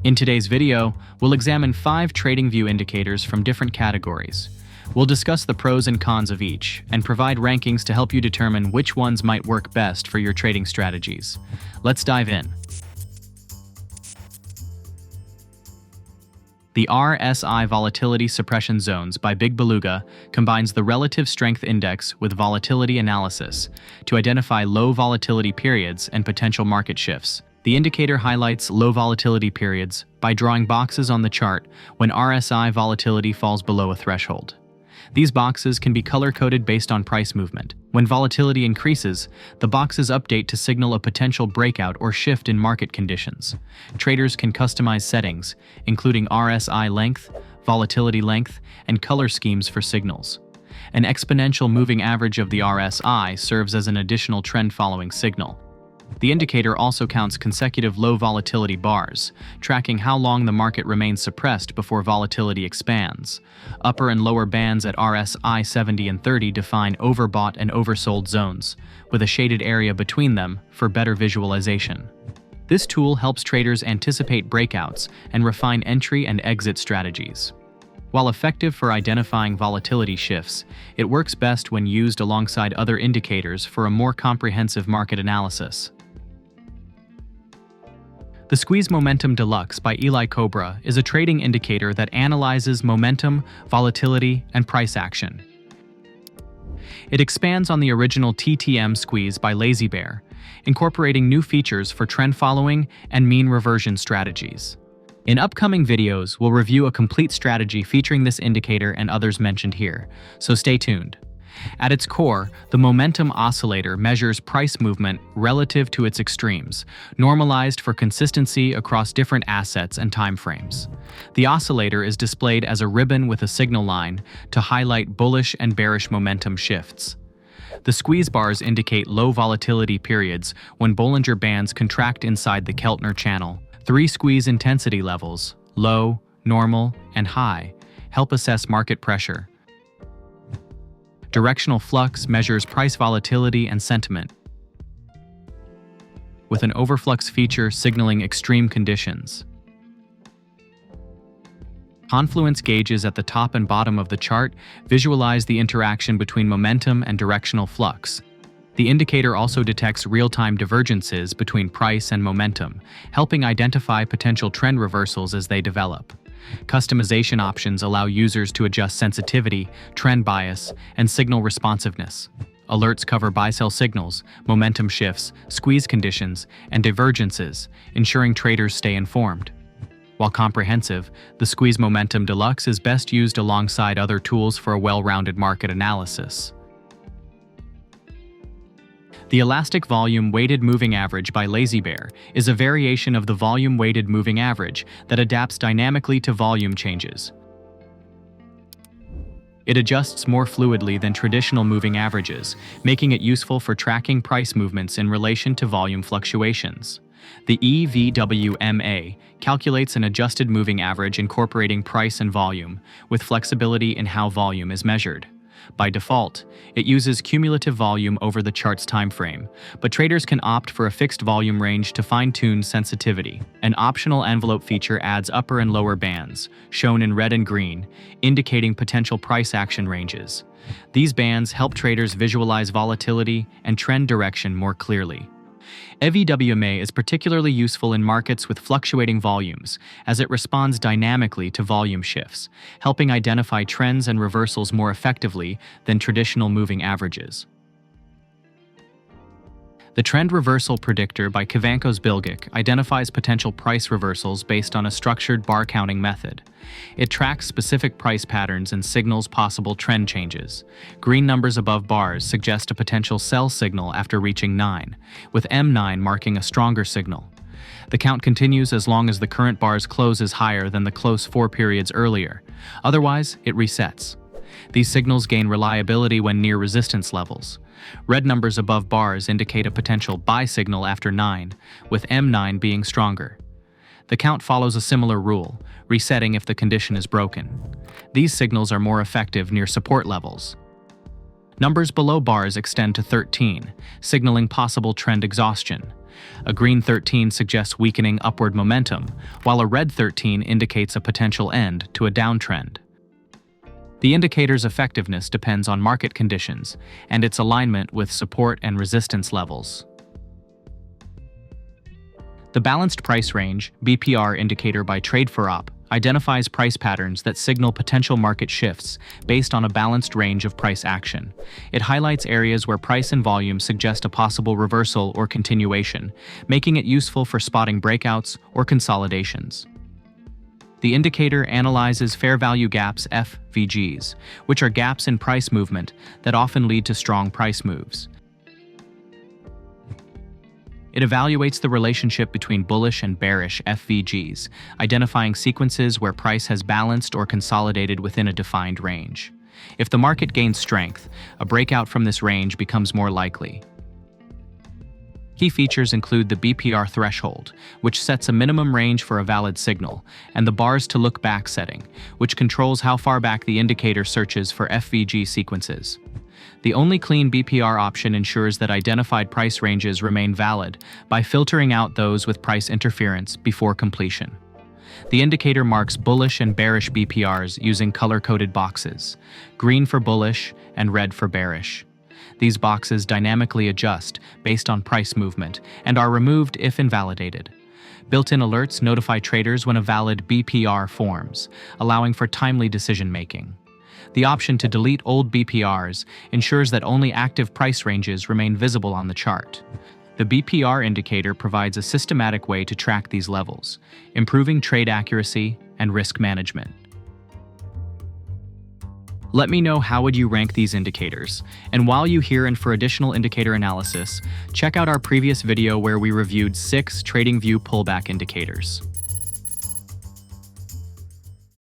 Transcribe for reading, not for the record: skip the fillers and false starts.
In today's video, we'll examine 5 TradingView indicators from different categories. We'll discuss the pros and cons of each and provide rankings to help you determine which ones might work best for your trading strategies. Let's dive in. The RSI Volatility Suppression Zones by Big Beluga combines the Relative Strength Index with volatility analysis to identify low volatility periods and potential market shifts. The indicator highlights low volatility periods by drawing boxes on the chart when RSI volatility falls below a threshold. These boxes can be color-coded based on price movement. When volatility increases, the boxes update to signal a potential breakout or shift in market conditions. Traders can customize settings, including RSI length, volatility length, and color schemes for signals. An exponential moving average of the RSI serves as an additional trend-following signal. The indicator also counts consecutive low volatility bars, tracking how long the market remains suppressed before volatility expands. Upper and lower bands at RSI 70 and 30 define overbought and oversold zones, with a shaded area between them for better visualization. This tool helps traders anticipate breakouts and refine entry and exit strategies. While effective for identifying volatility shifts, it works best when used alongside other indicators for a more comprehensive market analysis. The Squeeze Momentum Deluxe by Eli Cobra is a trading indicator that analyzes momentum, volatility, and price action. It expands on the original TTM Squeeze by Lazy Bear, incorporating new features for trend following and mean reversion strategies. In upcoming videos, we'll review a complete strategy featuring this indicator and others mentioned here, so stay tuned. At its core, the momentum oscillator measures price movement relative to its extremes, normalized for consistency across different assets and timeframes. The oscillator is displayed as a ribbon with a signal line to highlight bullish and bearish momentum shifts. The squeeze bars indicate low volatility periods when Bollinger Bands contract inside the Keltner channel. 3 squeeze intensity levels, low, normal, and high, help assess market pressure. Directional flux measures price volatility and sentiment, with an overflux feature signaling extreme conditions. Confluence gauges at the top and bottom of the chart visualize the interaction between momentum and directional flux. The indicator also detects real-time divergences between price and momentum, helping identify potential trend reversals as they develop. Customization options allow users to adjust sensitivity, trend bias, and signal responsiveness. Alerts cover buy-sell signals, momentum shifts, squeeze conditions, and divergences, ensuring traders stay informed. While comprehensive, the Squeeze Momentum Deluxe is best used alongside other tools for a well-rounded market analysis. The Elastic Volume Weighted Moving Average by Lazy Bear is a variation of the volume-weighted moving average that adapts dynamically to volume changes. It adjusts more fluidly than traditional moving averages, making it useful for tracking price movements in relation to volume fluctuations. The EVWMA calculates an adjusted moving average incorporating price and volume, with flexibility in how volume is measured. By default, it uses cumulative volume over the chart's timeframe, but traders can opt for a fixed volume range to fine-tune sensitivity. An optional envelope feature adds upper and lower bands, shown in red and green, indicating potential price action ranges. These bands help traders visualize volatility and trend direction more clearly. EVWMA is particularly useful in markets with fluctuating volumes, as it responds dynamically to volume shifts, helping identify trends and reversals more effectively than traditional moving averages. The Trend Reversal Predictor by Kavanko's Bilgic identifies potential price reversals based on a structured bar counting method. It tracks specific price patterns and signals possible trend changes. Green numbers above bars suggest a potential sell signal after reaching 9, with M9 marking a stronger signal. The count continues as long as the current bar's close is higher than the close 4 periods earlier. Otherwise, it resets. These signals gain reliability when near resistance levels. Red numbers above bars indicate a potential buy signal after 9, with M9 being stronger. The count follows a similar rule, resetting if the condition is broken. These signals are more effective near support levels. Numbers below bars extend to 13, signaling possible trend exhaustion. A green 13 suggests weakening upward momentum, while a red 13 indicates a potential end to a downtrend. The indicator's effectiveness depends on market conditions and its alignment with support and resistance levels. The Balanced Price Range (BPR) indicator by TradingView identifies price patterns that signal potential market shifts based on a balanced range of price action. It highlights areas where price and volume suggest a possible reversal or continuation, making it useful for spotting breakouts or consolidations. The indicator analyzes fair value gaps (FVGs), which are gaps in price movement that often lead to strong price moves. It evaluates the relationship between bullish and bearish FVGs, identifying sequences where price has balanced or consolidated within a defined range. If the market gains strength, a breakout from this range becomes more likely. Key features include the BPR threshold, which sets a minimum range for a valid signal, and the bars to look back setting, which controls how far back the indicator searches for FVG sequences. The only clean BPR option ensures that identified price ranges remain valid by filtering out those with price interference before completion. The indicator marks bullish and bearish BPRs using color-coded boxes, green for bullish and red for bearish. These boxes dynamically adjust based on price movement and are removed if invalidated. Built-in alerts notify traders when a valid BPR forms, allowing for timely decision-making. The option to delete old BPRs ensures that only active price ranges remain visible on the chart. The BPR indicator provides a systematic way to track these levels, improving trade accuracy and risk management. Let me know how would you rank these indicators. And while you're here for additional indicator analysis, check out our previous video where we reviewed 6 TradingView pullback indicators.